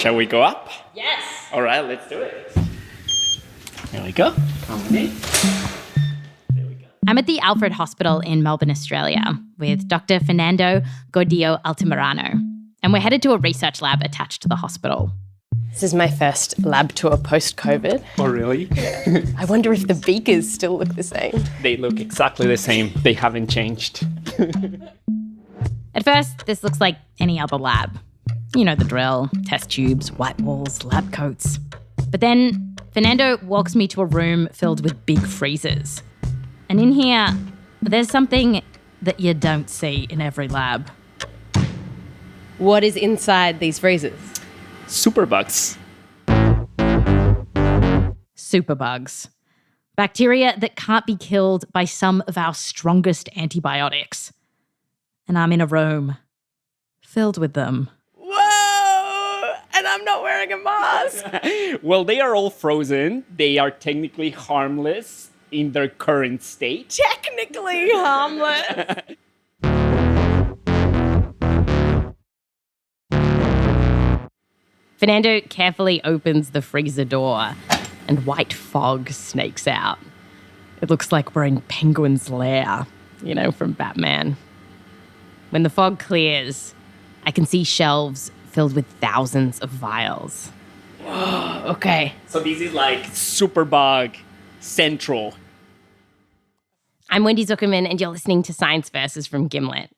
Shall we go up? Yes. All right, let's do it. There we go. Come on in. There we go. I'm at the Alfred Hospital in Melbourne, Australia, with Dr. Fernando Gordillo Altamirano, and we're headed to a research lab attached to the hospital. This is my first lab tour post-COVID. Oh, really? I wonder if the beakers still look the same. They look exactly the same. They haven't changed. At first, this looks like any other lab. You know the drill, test tubes, white walls, lab coats. But then Fernando walks me to a room filled with big freezers. And in here, there's something that you don't see in every lab. What is inside these freezers? Superbugs. Superbugs. Bacteria that can't be killed by some of our strongest antibiotics. And I'm in a room filled with them. Whoa! And I'm not wearing a mask. Well, they are all frozen. They are technically harmless in their current state. Technically harmless. Fernando carefully opens the freezer door and white fog snakes out. It looks like we're in Penguin's lair, you know, from Batman. When the fog clears, I can see shelves filled with thousands of vials. Whoa, okay. So this is like Superbug Central. I'm Wendy Zuckerman, and you're listening to Science Versus from Gimlet.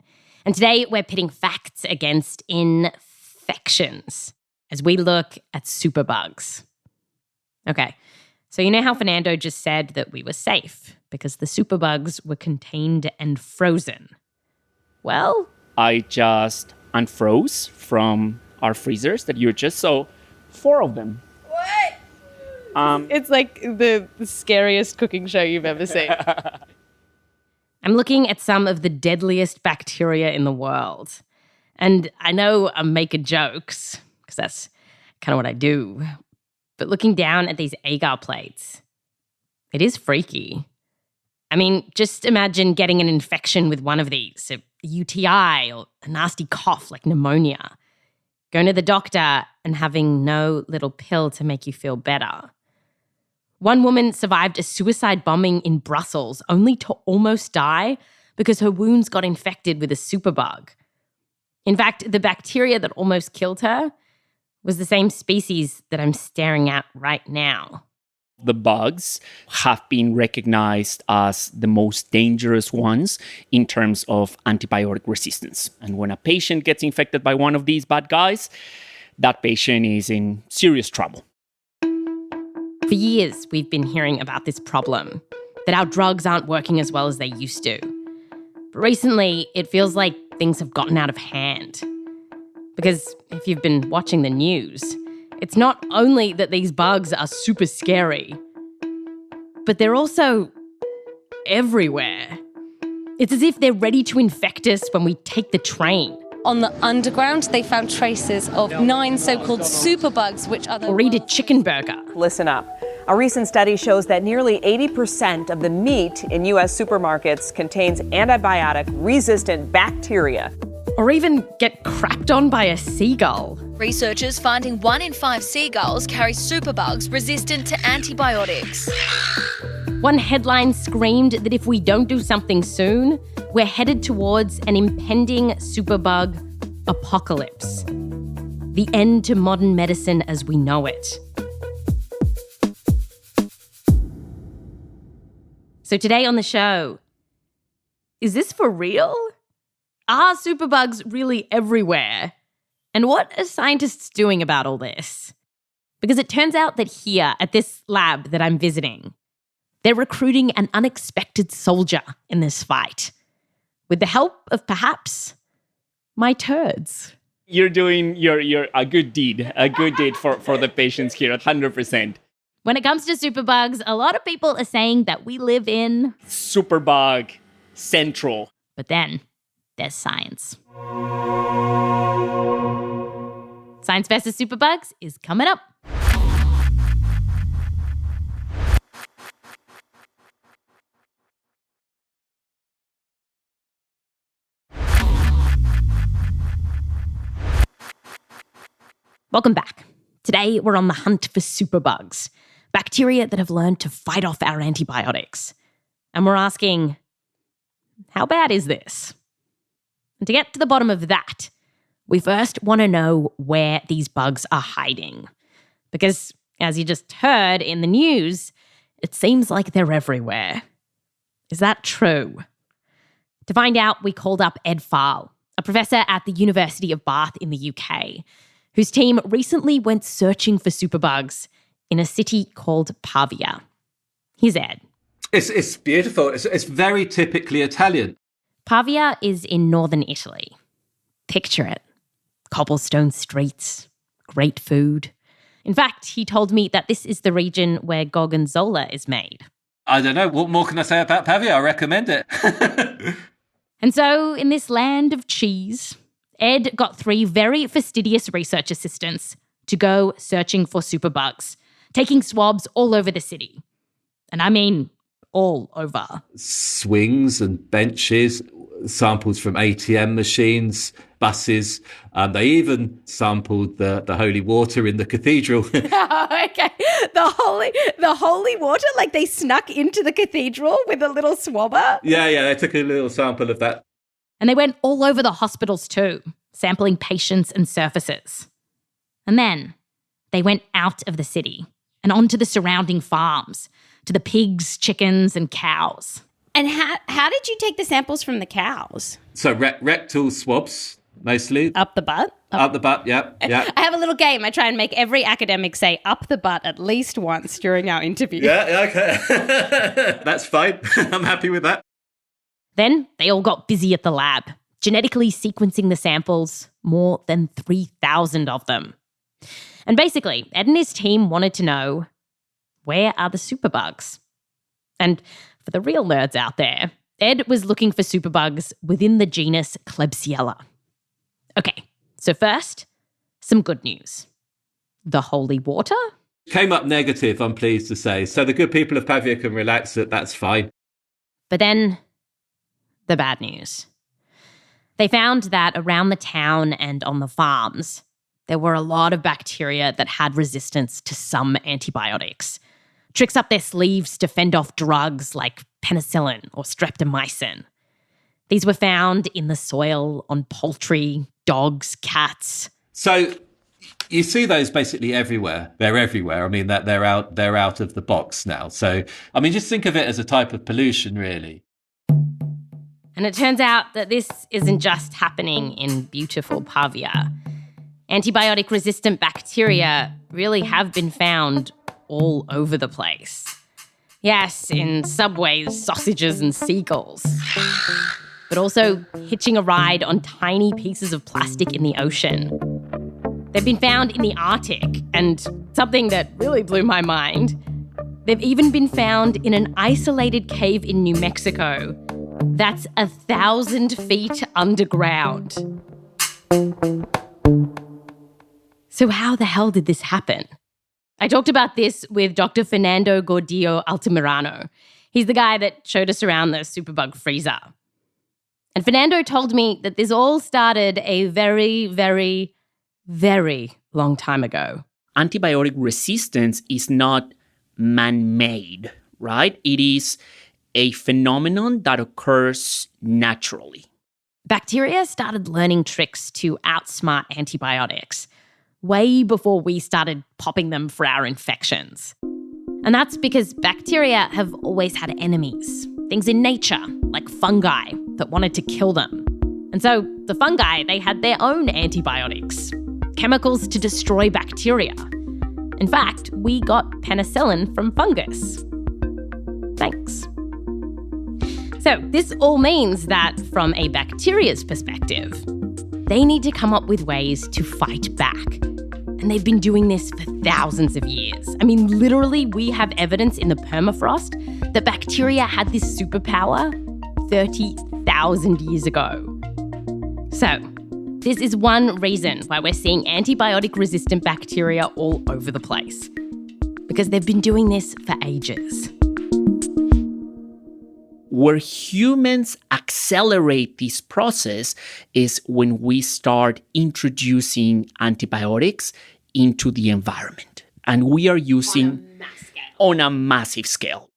And today we're pitting facts against infections as we look at superbugs. Okay, so you know how Fernando just said that we were safe because the superbugs were contained and frozen? Well, I just unfroze from our freezers that you just saw 4 of them. What? It's like the scariest cooking show you've ever seen. I'm looking at some of the deadliest bacteria in the world. And I know I'm making jokes, because that's kind of what I do. But looking down at these agar plates, it is freaky. I mean, just imagine getting an infection with one of these, a UTI or a nasty cough like pneumonia, going to the doctor and having no little pill to make you feel better. One woman survived a suicide bombing in Brussels only to almost die because her wounds got infected with a superbug. In fact, the bacteria that almost killed her was the same species that I'm staring at right now. The bugs have been recognized as the most dangerous ones in terms of antibiotic resistance. And when a patient gets infected by one of these bad guys, that patient is in serious trouble. For years, we've been hearing about this problem, that our drugs aren't working as well as they used to. But recently, it feels like things have gotten out of hand. Because if you've been watching the news, it's not only that these bugs are super scary, but they're also everywhere. It's as if they're ready to infect us when we take the train. On the underground, they found traces of 9 so-called superbugs, which are the... Or eat a chicken burger. Listen up. A recent study shows that nearly 80% of the meat in U.S. supermarkets contains antibiotic-resistant bacteria. Or even get crapped on by a seagull. Researchers finding 1 in 5 seagulls carry superbugs resistant to antibiotics. One headline screamed that if we don't do something soon, we're headed towards an impending superbug apocalypse. The end to modern medicine as we know it. So today on the show, is this for real? Are superbugs really everywhere? And what are scientists doing about all this? Because it turns out that here at this lab that I'm visiting, they're recruiting an unexpected soldier in this fight, with the help of perhaps my turds. You're doing your a good deed for the patients here, 100%. When it comes to superbugs, a lot of people are saying that we live in Superbug Central. But then there's science. Science versus Superbugs is coming up. Welcome back. Today, we're on the hunt for superbugs, bacteria that have learned to fight off our antibiotics. And we're asking, how bad is this? And to get to the bottom of that, we first want to know where these bugs are hiding. Because, as you just heard in the news, it seems like they're everywhere. Is that true? To find out, we called up Ed Feil, a professor at the University of Bath in the UK, whose team recently went searching for superbugs in a city called Pavia. Here's Ed. It's beautiful. It's very typically Italian. Pavia is in northern Italy. Picture it. Cobblestone streets, great food. In fact, he told me that this is the region where gorgonzola is made. I don't know. What more can I say about Pavia? I recommend it. And so, in this land of cheese, Ed got 3 very fastidious research assistants to go searching for superbugs, taking swabs all over the city. And I mean, all over. Swings and benches, samples from ATM machines, buses. They even sampled the holy water in the cathedral. Oh, okay. The holy water? Like they snuck into the cathedral with a little swabber? Yeah, they took a little sample of that. And they went all over the hospitals too, sampling patients and surfaces. And then they went out of the city and onto the surrounding farms, to the pigs, chickens, and cows. And how did you take the samples from the cows? So rectal swabs, mostly. Up the butt? Up the butt, yeah. I have a little game. I try and make every academic say up the butt at least once during our interview. Yeah, okay. That's fine. I'm happy with that. Then they all got busy at the lab, genetically sequencing the samples, more than 3,000 of them. And basically, Ed and his team wanted to know, where are the superbugs? And for the real nerds out there, Ed was looking for superbugs within the genus Klebsiella. Okay, so first, some good news. The holy water? Came up negative, I'm pleased to say. So the good people of Pavia can relax that that's fine. But then, the bad news. They found that around the town and on the farms, there were a lot of bacteria that had resistance to some antibiotics. Tricks up their sleeves to fend off drugs like penicillin or streptomycin. These were found in the soil, on poultry, dogs, cats. So you see those basically everywhere. They're everywhere. I mean, that they're out of the box now. So, I mean, just think of it as a type of pollution, really. And it turns out that this isn't just happening in beautiful Pavia. Antibiotic-resistant bacteria really have been found all over the place. Yes, in subways, sausages and seagulls. But also hitching a ride on tiny pieces of plastic in the ocean. They've been found in the Arctic, and something that really blew my mind, they've even been found in an isolated cave in New Mexico that's 1,000 feet underground. So how the hell did this happen? I talked about this with Dr. Fernando Gordillo Altamirano. He's the guy that showed us around the superbug freezer. And Fernando told me that this all started a very, very, very long time ago. Antibiotic resistance is not man-made, right? It is a phenomenon that occurs naturally. Bacteria started learning tricks to outsmart antibiotics way before we started popping them for our infections. And that's because bacteria have always had enemies, things in nature, like fungi, that wanted to kill them. And so the fungi, they had their own antibiotics, chemicals to destroy bacteria. In fact, we got penicillin from fungus. Thanks. So this all means that from a bacteria's perspective, they need to come up with ways to fight back. And they've been doing this for thousands of years. I mean, literally, we have evidence in the permafrost that bacteria had this superpower 30,000 years ago. So, this is one reason why we're seeing antibiotic-resistant bacteria all over the place. Because they've been doing this for ages. Where humans accelerate this process is when we start introducing antibiotics into the environment. And we are using on a massive scale.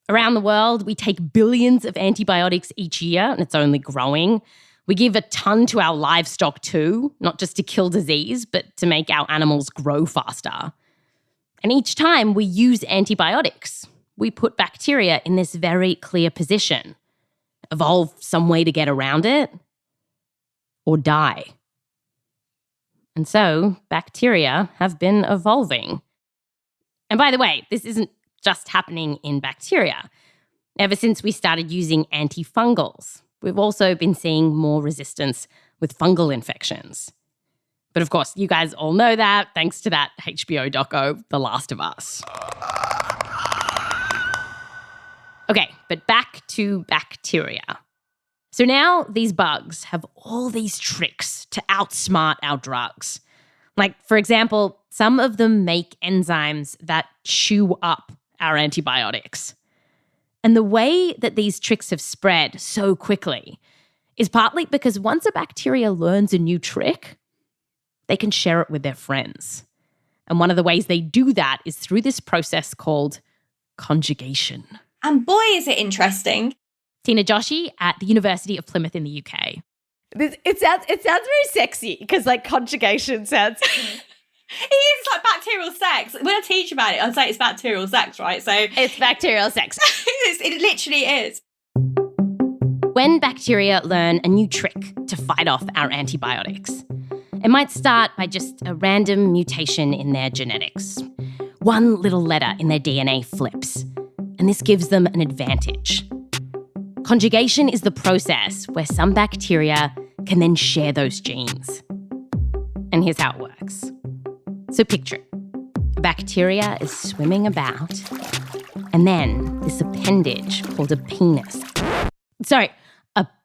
Around the world, we take billions of antibiotics each year, and it's only growing. We give a ton to our livestock too, not just to kill disease, but to make our animals grow faster. And each time we use antibiotics, we put bacteria in this very clear position. Evolve some way to get around it, or die. And so bacteria have been evolving. And by the way, this isn't just happening in bacteria. Ever since we started using antifungals, we've also been seeing more resistance with fungal infections. But of course, you guys all know that thanks to that HBO doco, The Last of Us. Okay, but back to bacteria. So now these bugs have all these tricks to outsmart our drugs. Like, for example, some of them make enzymes that chew up our antibiotics. And the way that these tricks have spread so quickly is partly because once a bacteria learns a new trick, they can share it with their friends. And one of the ways they do that is through this process called conjugation. And boy, is it interesting. Tina Joshi at the University of Plymouth in the UK. It sounds very sexy because like conjugation sounds. It is like bacterial sex. When I teach about it, I'll say it's bacterial sex, right? So It's bacterial sex. it literally is. When bacteria learn a new trick to fight off our antibiotics, it might start by just a random mutation in their genetics. One little letter in their DNA flips, and this gives them an advantage. Conjugation is the process where some bacteria can then share those genes. And here's how it works. So picture it. A bacteria is swimming about, and then this appendage called a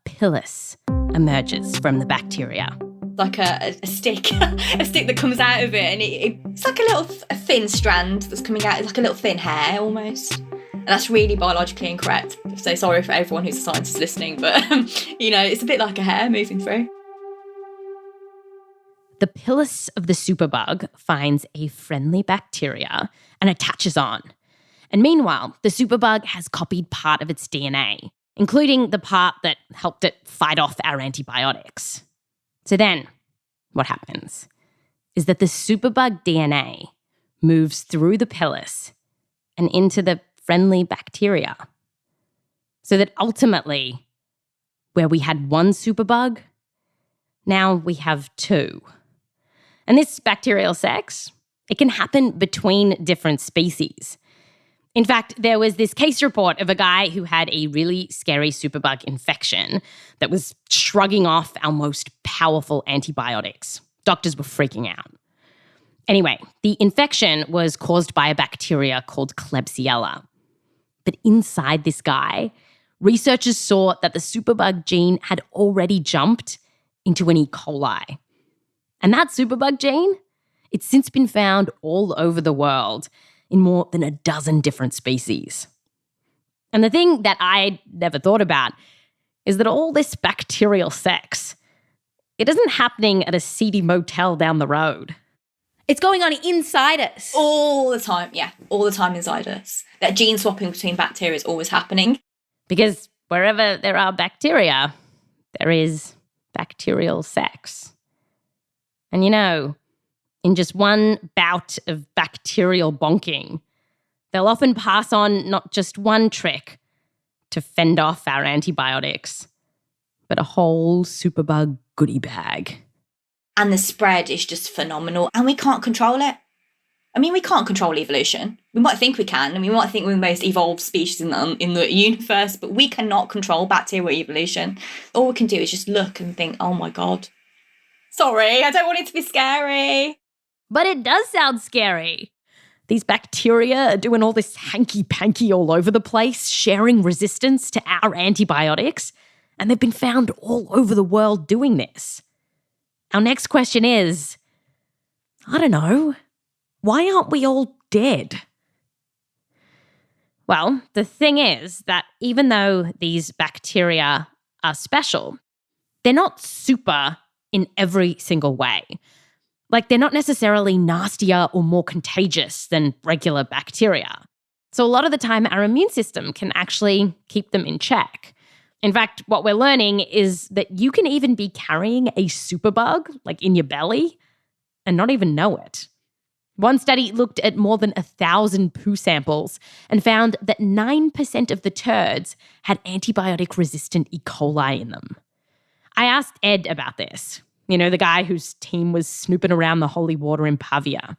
pilus emerges from the bacteria. Like a stick, a stick that comes out of it, and it's like a thin strand that's coming out. It's like a little thin hair almost. And that's really biologically incorrect. So sorry for everyone who's a scientist listening, but it's a bit like a hair moving through. The pilus of the superbug finds a friendly bacteria and attaches on. And meanwhile, the superbug has copied part of its DNA, including the part that helped it fight off our antibiotics. So then, what happens is that the superbug DNA moves through the pilus and into the friendly bacteria. So that ultimately, where we had one superbug, now we have two. And this bacterial sex, it can happen between different species. In fact, there was this case report of a guy who had a really scary superbug infection that was shrugging off our most powerful antibiotics. Doctors were freaking out. Anyway, the infection was caused by a bacteria called Klebsiella. But inside this guy, researchers saw that the superbug gene had already jumped into an E. coli. And that superbug gene, it's since been found all over the world in more than a dozen different species. And the thing that I never thought about is that all this bacterial sex, it isn't happening at a seedy motel down the road. It's going on inside us. All the time, yeah. All the time inside us. That gene swapping between bacteria is always happening. Because wherever there are bacteria, there is bacterial sex. And in just one bout of bacterial bonking, they'll often pass on not just one trick to fend off our antibiotics, but a whole superbug goodie bag. And the spread is just phenomenal. And we can't control it. I mean, we can't control evolution. We might think we can, and we might think we're the most evolved species in the universe, but we cannot control bacterial evolution. All we can do is just look and think, oh my God. Sorry, I don't want it to be scary. But it does sound scary. These bacteria are doing all this hanky-panky all over the place, sharing resistance to our antibiotics, and they've been found all over the world doing this. Our next question is, I don't know, why aren't we all dead? Well, the thing is that even though these bacteria are special, they're not super in every single way. Like, they're not necessarily nastier or more contagious than regular bacteria. So a lot of the time, our immune system can actually keep them in check. In fact, what we're learning is that you can even be carrying a superbug, like in your belly, and not even know it. One study looked at more than 1,000 poo samples and found that 9% of the turds had antibiotic-resistant E. coli in them. I asked Ed about this, the guy whose team was snooping around the holy water in Pavia.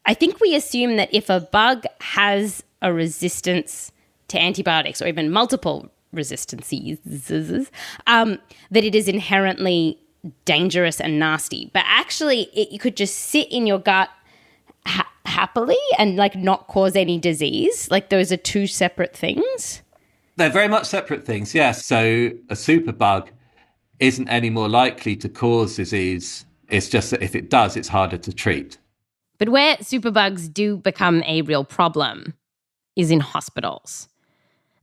I think we assume that if a bug has a resistance to antibiotics or even multiple resistances, that it is inherently dangerous and nasty. But actually, you could just sit in your gut happily and not cause any disease. Like, those are two separate things. They're very much separate things, yes. So a superbug isn't any more likely to cause disease. It's just that if it does, it's harder to treat. But where superbugs do become a real problem is in hospitals.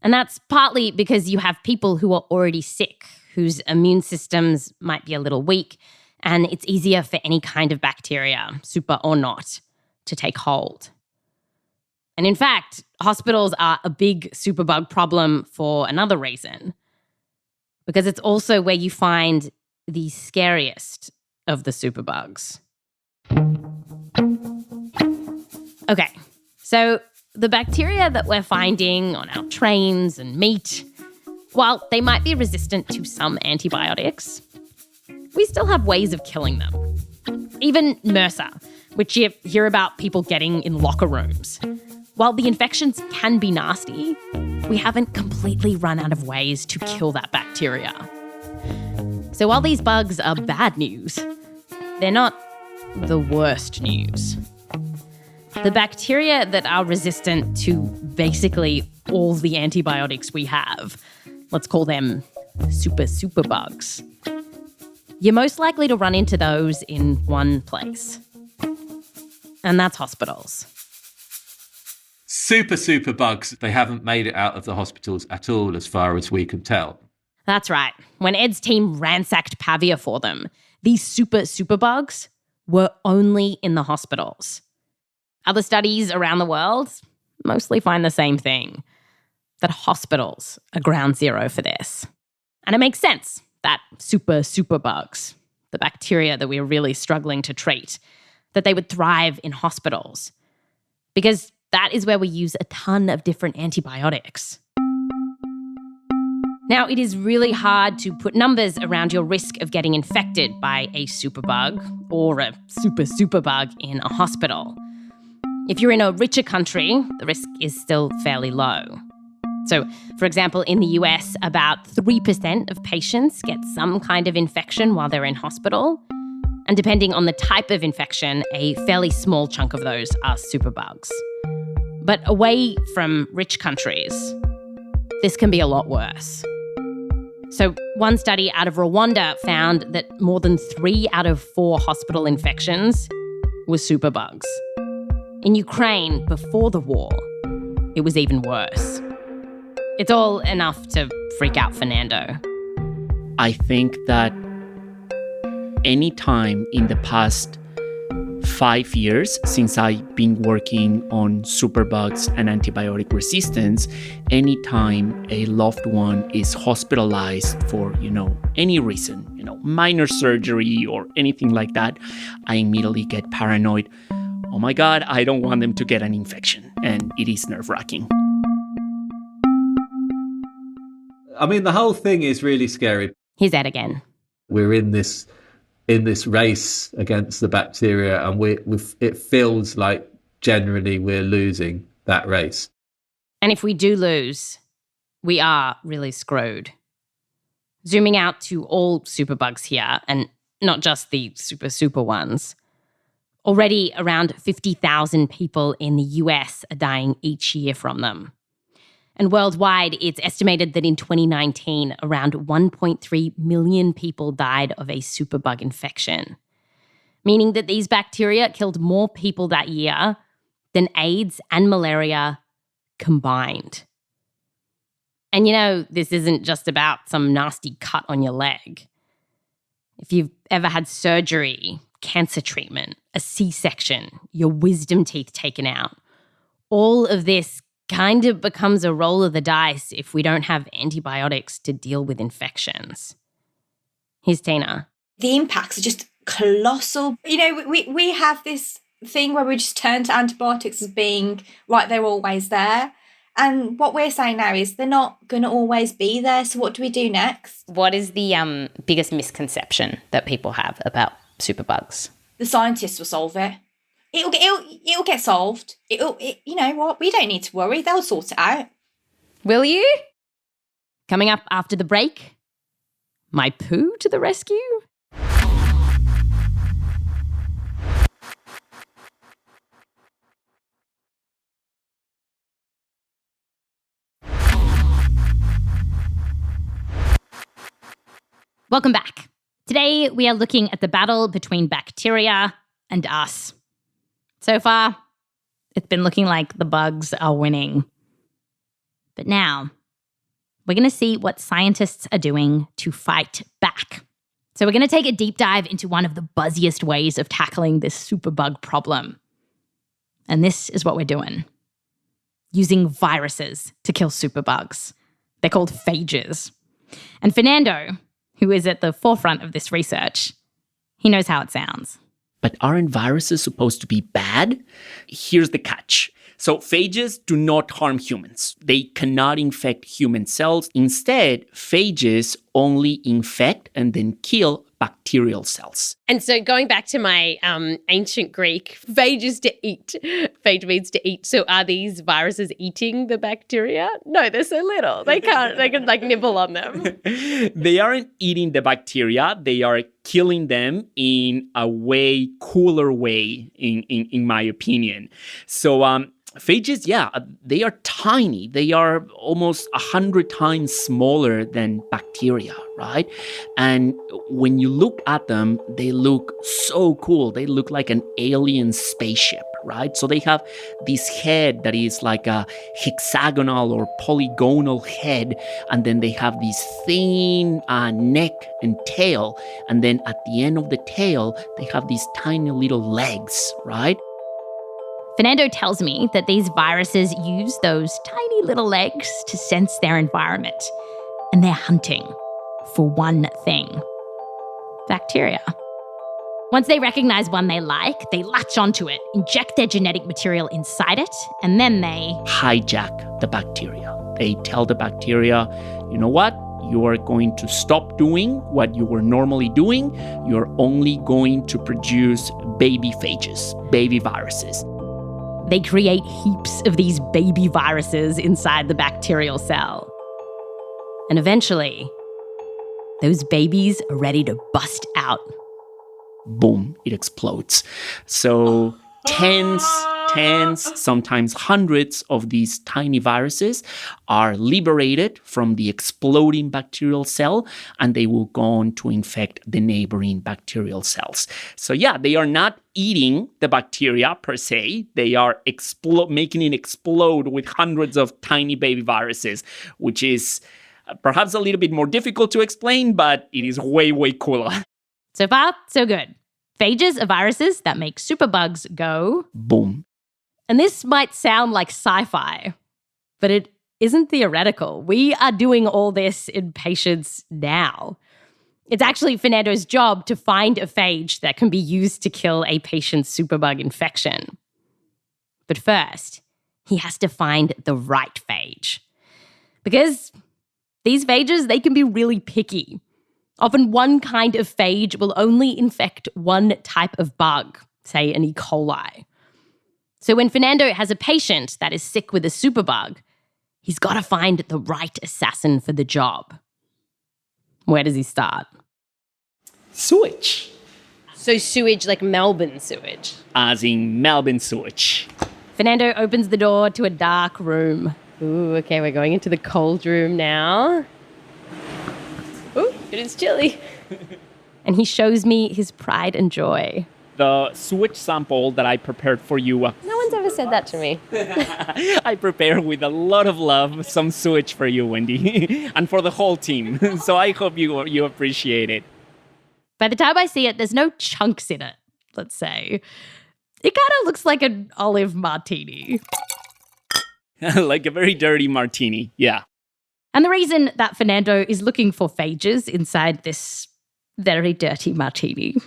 And that's partly because you have people who are already sick, whose immune systems might be a little weak, and it's easier for any kind of bacteria, super or not, to take hold. And in fact, hospitals are a big superbug problem for another reason, because it's also where you find the scariest of the superbugs. Okay, so the bacteria that we're finding on our trains and meat, while they might be resistant to some antibiotics, we still have ways of killing them. Even MRSA, which you hear about people getting in locker rooms. While the infections can be nasty, we haven't completely run out of ways to kill that bacteria. So while these bugs are bad news, they're not the worst news. The bacteria that are resistant to basically all the antibiotics we have, let's call them superbugs. You're most likely to run into those in one place, and that's hospitals. Superbugs, they haven't made it out of the hospitals at all as far as we can tell. That's right. When Ed's team ransacked Pavia for them, these superbugs were only in the hospitals. Other studies around the world mostly find the same thing, that hospitals are ground zero for this. And it makes sense that superbugs, the bacteria that we're really struggling to treat, that they would thrive in hospitals. Because that is where we use a ton of different antibiotics. Now, it is really hard to put numbers around your risk of getting infected by a superbug or a superbug in a hospital. If you're in a richer country, the risk is still fairly low. So, for example, in the US, about 3% of patients get some kind of infection while they're in hospital. And depending on the type of infection, a fairly small chunk of those are superbugs. But away from rich countries, this can be a lot worse. So one study out of Rwanda found that more than 3 out of 4 hospital infections were superbugs. In Ukraine, before the war, it was even worse. It's all enough to freak out Fernando. I think that any time in the past 5 years since I've been working on superbugs and antibiotic resistance, anytime a loved one is hospitalized for, any reason, minor surgery or anything like that, I immediately get paranoid. Oh my God, I don't want them to get an infection. And it is nerve-wracking. I mean, the whole thing is really scary. Here's Ed again. We're in this race against the bacteria, and it feels like generally we're losing that race. And if we do lose, we are really screwed. Zooming out to all superbugs here, and not just the super ones. Already around 50,000 people in the US are dying each year from them. And worldwide, it's estimated that in 2019, around 1.3 million people died of a superbug infection, meaning that these bacteria killed more people that year than AIDS and malaria combined. And this isn't just about some nasty cut on your leg. If you've ever had surgery, cancer treatment, a C-section, your wisdom teeth taken out. All of this kind of becomes a roll of the dice if we don't have antibiotics to deal with infections. Here's Tina. The impacts are just colossal. You know, we have this thing where we just turn to antibiotics as being, right, they're always there. And what we're saying now is they're not going to always be there. So what do we do next? What is the biggest misconception that people have about superbugs? The scientists will solve it. It'll get solved. You know what? We don't need to worry. They'll sort it out. Will you? Coming up after the break, my poo to the rescue? Welcome back. Today, we are looking at the battle between bacteria and us. So far, it's been looking like the bugs are winning. But now, we're going to see what scientists are doing to fight back. So we're going to take a deep dive into one of the buzziest ways of tackling this superbug problem. And this is what we're doing. Using viruses to kill superbugs. They're called phages. And Fernando, who is at the forefront of this research, he knows how it sounds. But aren't viruses supposed to be bad? Here's the catch. So phages do not harm humans. They cannot infect human cells. Instead, phages only infect and then kill bacterial cells. And so going back to my ancient Greek, phage is to eat. Phage means to eat. So are these viruses eating the bacteria? No, they're so little. They can like nibble on them. They aren't eating the bacteria. They are killing them in a way cooler way, in my opinion. So phages, they are tiny. They are almost 100 times smaller than bacteria, right? And when you look at them, they look so cool. They look like an alien spaceship, right? So they have this head that is like a hexagonal or polygonal head, and then they have this thin neck and tail, and then at the end of the tail, they have these tiny little legs, right? Fernando tells me that these viruses use those tiny little legs to sense their environment, and they're hunting for one thing: bacteria. Once they recognize one they like, they latch onto it, inject their genetic material inside it, and then they hijack the bacteria. They tell the bacteria, you know what? You are going to stop doing what you were normally doing. You're only going to produce baby phages, baby viruses. They create heaps of these baby viruses inside the bacterial cell. And eventually, those babies are ready to bust out. Boom, it explodes. So tens, sometimes hundreds of these tiny viruses are liberated from the exploding bacterial cell, and they will go on to infect the neighboring bacterial cells. So they are not eating the bacteria per se. They are making it explode with hundreds of tiny baby viruses, which is perhaps a little bit more difficult to explain, but it is way, way cooler. So far, so good. Phages are viruses that make superbugs go boom. And this might sound like sci-fi, but it isn't theoretical. We are doing all this in patients now. It's actually Fernando's job to find a phage that can be used to kill a patient's superbug infection. But first, he has to find the right phage. Because these phages, they can be really picky. Often one kind of phage will only infect one type of bug, say an E. coli. So when Fernando has a patient that is sick with a superbug, he's got to find the right assassin for the job. Where does he start? Sewage. So sewage, like Melbourne sewage? As in Melbourne sewage. Fernando opens the door to a dark room. Ooh, okay, we're going into the cold room now. Ooh, it is chilly. And he shows me his pride and joy. The sewage sample that I prepared for you. No one's ever said that to me. I prepared with a lot of love some sewage for you, Wendy, and for the whole team. So I hope you appreciate it. By the time I see it, there's no chunks in it. let's say. It kind of looks like an olive martini. Like a very dirty martini, yeah. And the reason that Fernando is looking for phages inside this very dirty martini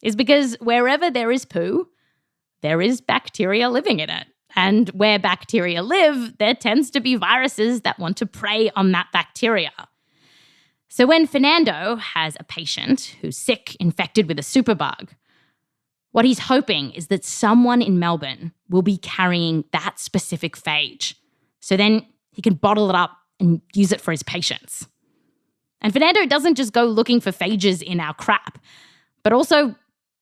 is because wherever there is poo, there is bacteria living in it. And where bacteria live, there tends to be viruses that want to prey on that bacteria. So when Fernando has a patient who's sick, infected with a superbug, what he's hoping is that someone in Melbourne will be carrying that specific phage. So then he can bottle it up and use it for his patients. And Fernando doesn't just go looking for phages in our crap, but also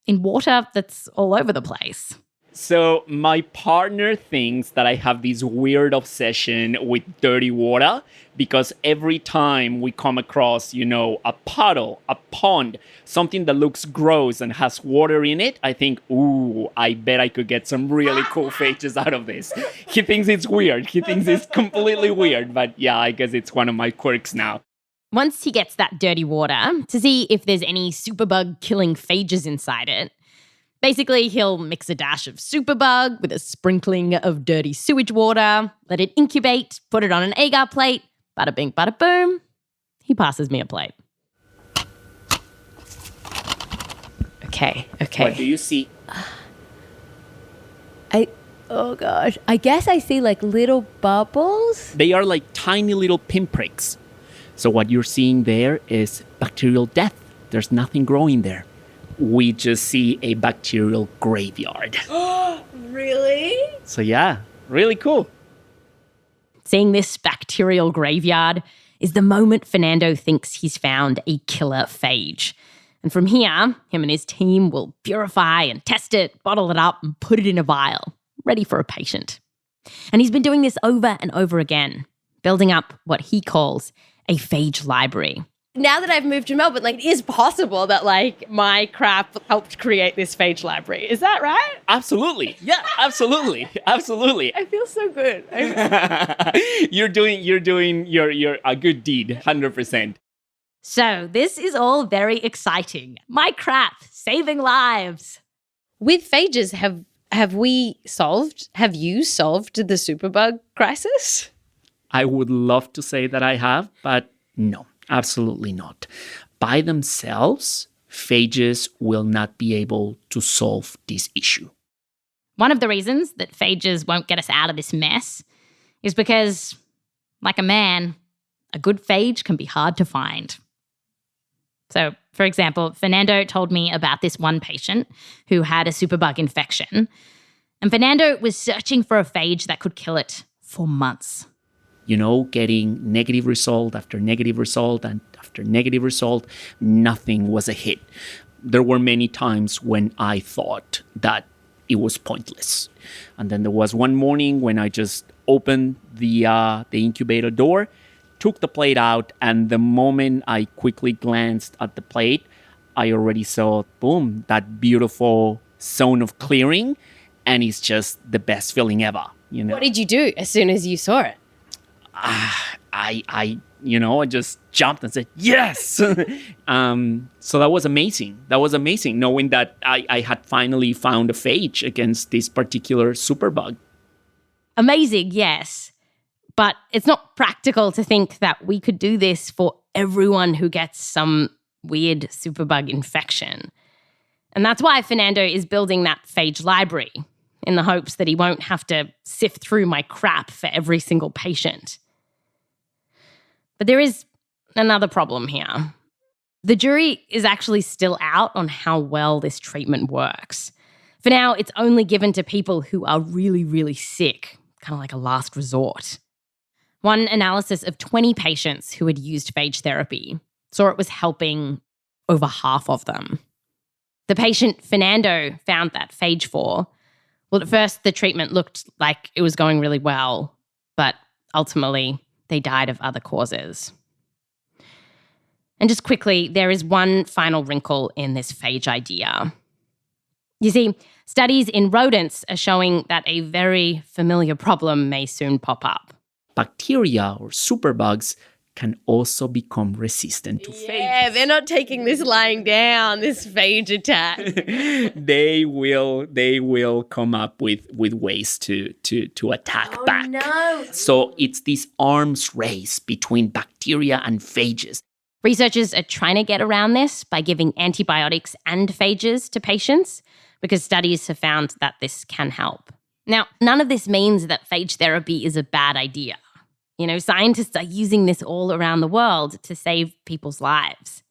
in water that's all over the place. So my partner thinks that I have this weird obsession with dirty water because every time we come across, a puddle, a pond, something that looks gross and has water in it, I think, ooh, I bet I could get some really cool phages out of this. He thinks it's weird. He thinks it's completely weird. But yeah, I guess it's one of my quirks now. Once he gets that dirty water to see if there's any superbug-killing phages inside it, basically, he'll mix a dash of superbug with a sprinkling of dirty sewage water, let it incubate, put it on an agar plate, bada bing, bada boom. He passes me a plate. Okay. What do you see? Oh gosh, I guess I see like little bubbles. They are like tiny little pinpricks. So what you're seeing there is bacterial death. There's nothing growing there. We just see a bacterial graveyard. Really? So yeah, really cool. Seeing this bacterial graveyard is the moment Fernando thinks he's found a killer phage. And from here, him and his team will purify and test it, bottle it up, and put it in a vial, ready for a patient. And he's been doing this over and over again, building up what he calls a phage library. Now that I've moved to Melbourne, it is possible that, my crap helped create this phage library. Is that right? Absolutely. Yeah, absolutely. Absolutely. I feel so good. You're doing your a good deed, 100%. So this is all very exciting. My crap, saving lives. With phages, have you solved the superbug crisis? I would love to say that I have, but no. Absolutely not. By themselves, phages will not be able to solve this issue. One of the reasons that phages won't get us out of this mess is because, like a man, a good phage can be hard to find. So, for example, Fernando told me about this one patient who had a superbug infection, and Fernando was searching for a phage that could kill it for months. Getting negative result after negative result and after negative result, nothing was a hit. There were many times when I thought that it was pointless. And then there was one morning when I just opened the incubator door, took the plate out, and the moment I quickly glanced at the plate, I already saw, boom, that beautiful zone of clearing, and it's just the best feeling ever. What did you do as soon as you saw it? I just jumped and said, yes! So that was amazing. That was amazing, knowing that I had finally found a phage against this particular superbug. Amazing, yes. But it's not practical to think that we could do this for everyone who gets some weird superbug infection. And that's why Fernando is building that phage library, in the hopes that he won't have to sift through my crap for every single patient. But there is another problem here. The jury is actually still out on how well this treatment works. For now, it's only given to people who are really, really sick, kind of like a last resort. One analysis of 20 patients who had used phage therapy saw it was helping over half of them. The patient Fernando found that phage for, well, at first the treatment looked like it was going really well, but ultimately they died of other causes. And just quickly, there is one final wrinkle in this phage idea. You see, studies in rodents are showing that a very familiar problem may soon pop up. Bacteria or superbugs can also become resistant to phages. Yeah, they're not taking this lying down, this phage attack. They will come up with ways to attack back. No. So it's this arms race between bacteria and phages. Researchers are trying to get around this by giving antibiotics and phages to patients because studies have found that this can help. Now, none of this means that phage therapy is a bad idea. You know, scientists are using this all around the world to save people's lives.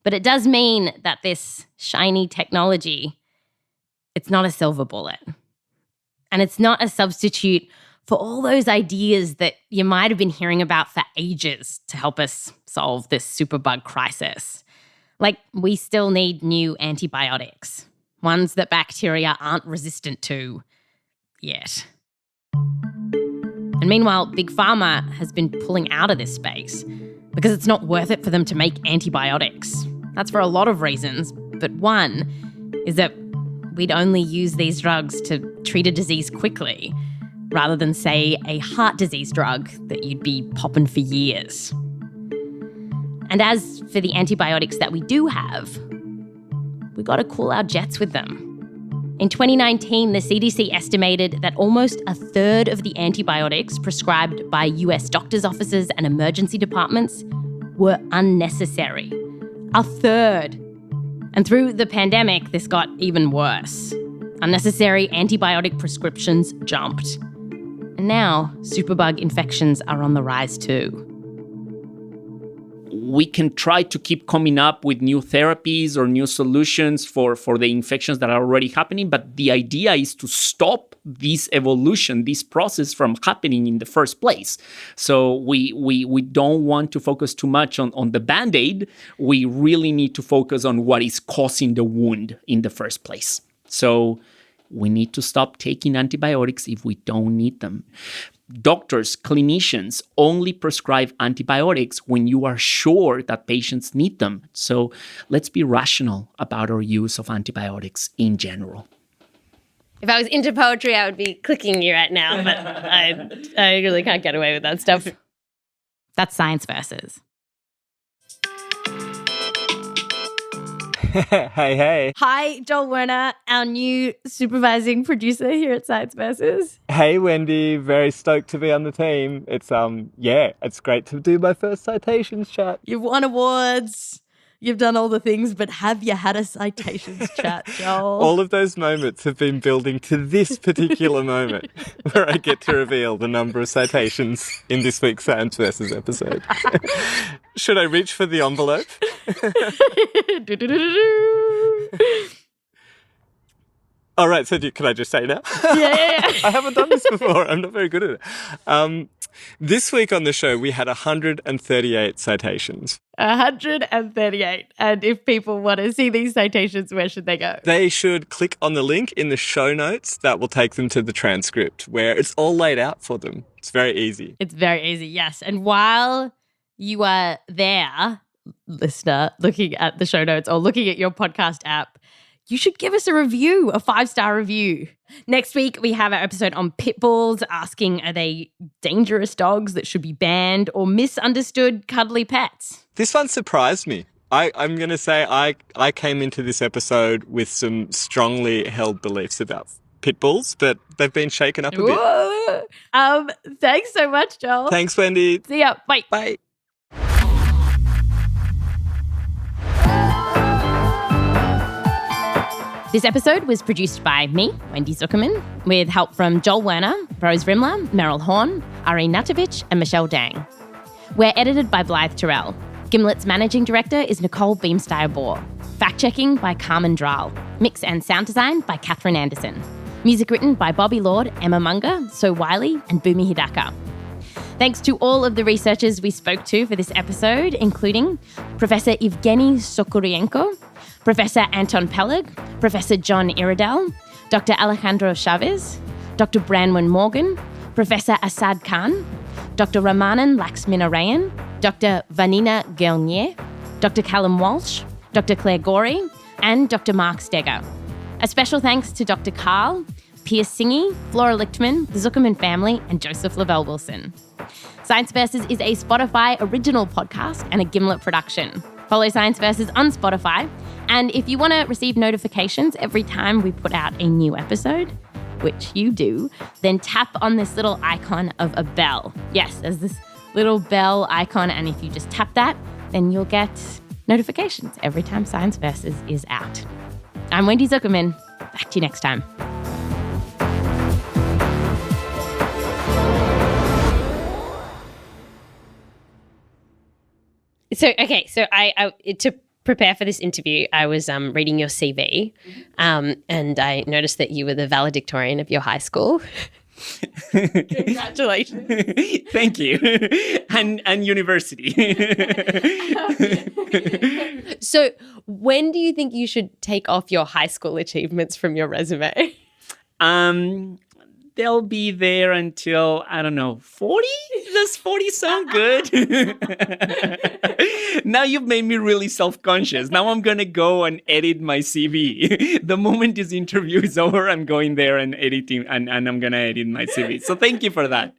But it does mean that this shiny technology, it's not a silver bullet. And it's not a substitute for all those ideas that you might have been hearing about for ages to help us solve this superbug crisis. Like, we still need new antibiotics, ones that bacteria aren't resistant to yet. And meanwhile, Big Pharma has been pulling out of this space because it's not worth it for them to make antibiotics. That's for a lot of reasons, but one is that we'd only use these drugs to treat a disease quickly rather than, say, a heart disease drug that you'd be popping for years. And as for the antibiotics that we do have, we got to cool our jets with them. In 2019, the CDC estimated that almost a third of the antibiotics prescribed by US doctors' offices and emergency departments were unnecessary. A third. And through the pandemic, this got even worse. Unnecessary antibiotic prescriptions jumped. And now, superbug infections are on the rise too. We can try to keep coming up with new therapies or new solutions for the infections that are already happening, but the idea is to stop this evolution, this process from happening in the first place. So we don't want to focus too much on the Band-Aid. We really need to focus on what is causing the wound in the first place. So we need to stop taking antibiotics if we don't need them. Doctors, clinicians only prescribe antibiotics when you are sure that patients need them. So let's be rational about our use of antibiotics in general. If I was into poetry, I would be clicking you right now, but I really can't get away with that stuff. That's Science Versus. Hey. Hi, Joel Werner, our new supervising producer here at Science Versus. Hey, Wendy. Very stoked to be on the team. It's it's great to do my first citations chat. You've won awards. You've done all the things, but have you had a citations chat, Joel? All of those moments have been building to this particular moment where I get to reveal the number of citations in this week's Science Versus episode. Should I reach for the envelope? All right, so can I just say now? Yeah. I haven't done this before. I'm not very good at it. This week on the show, we had 138 citations. 138. And if people want to see these citations, where should they go? They should click on the link in the show notes that will take them to the transcript where it's all laid out for them. It's very easy. It's very easy, yes. And while you are there, listener, looking at the show notes or looking at your podcast app, you should give us a review, a 5-star review. Next week, we have our episode on pit bulls, asking, are they dangerous dogs that should be banned or misunderstood cuddly pets? This one surprised me. I'm going to say I came into this episode with some strongly held beliefs about pit bulls, but they've been shaken up a bit. Whoa. Thanks so much, Joel. Thanks, Wendy. See ya. Bye. Bye. This episode was produced by me, Wendy Zuckerman, with help from Joel Werner, Rose Rimler, Meryl Horn, Ari Natovich, and Michelle Dang. We're edited by Blythe Terrell. Gimlet's managing director is Nicole Beamsteyer-Bohr. Fact-checking by Carmen Drahl. Mix and sound design by Catherine Anderson. Music written by Bobby Lord, Emma Munger, So Wiley, and Bhumi Hidaka. Thanks to all of the researchers we spoke to for this episode, including Professor Evgeny Sokorienko, Professor Anton Peleg, Professor John Iredell, Dr. Alejandro Chavez, Dr. Branwen Morgan, Professor Asad Khan, Dr. Ramanan Laxminarayan, Dr. Vanina Gelnier, Dr. Callum Walsh, Dr. Claire Gorey, and Dr. Mark Steger. A special thanks to Dr. Carl, Piers Singy, Flora Lichtman, the Zuckerman family, and Joseph Lavelle Wilson. Science Versus is a Spotify original podcast and a Gimlet production. Follow Science Versus on Spotify. And if you want to receive notifications every time we put out a new episode, which you do, then tap on this little icon of a bell. Yes, there's this little bell icon, and if you just tap that, then you'll get notifications every time Science Versus is out. I'm Wendy Zuckerman. Back to you next time. So I to prepare for this interview, I was reading your CV, and I noticed that you were the valedictorian of your high school. Congratulations! Thank you, and university. So, when do you think you should take off your high school achievements from your resume? They'll be there until, I don't know, 40? Does 40 sound good? Now you've made me really self-conscious. Now I'm going to go and edit my CV. The moment this interview is over, I'm going there and editing, and I'm going to edit my CV. So thank you for that.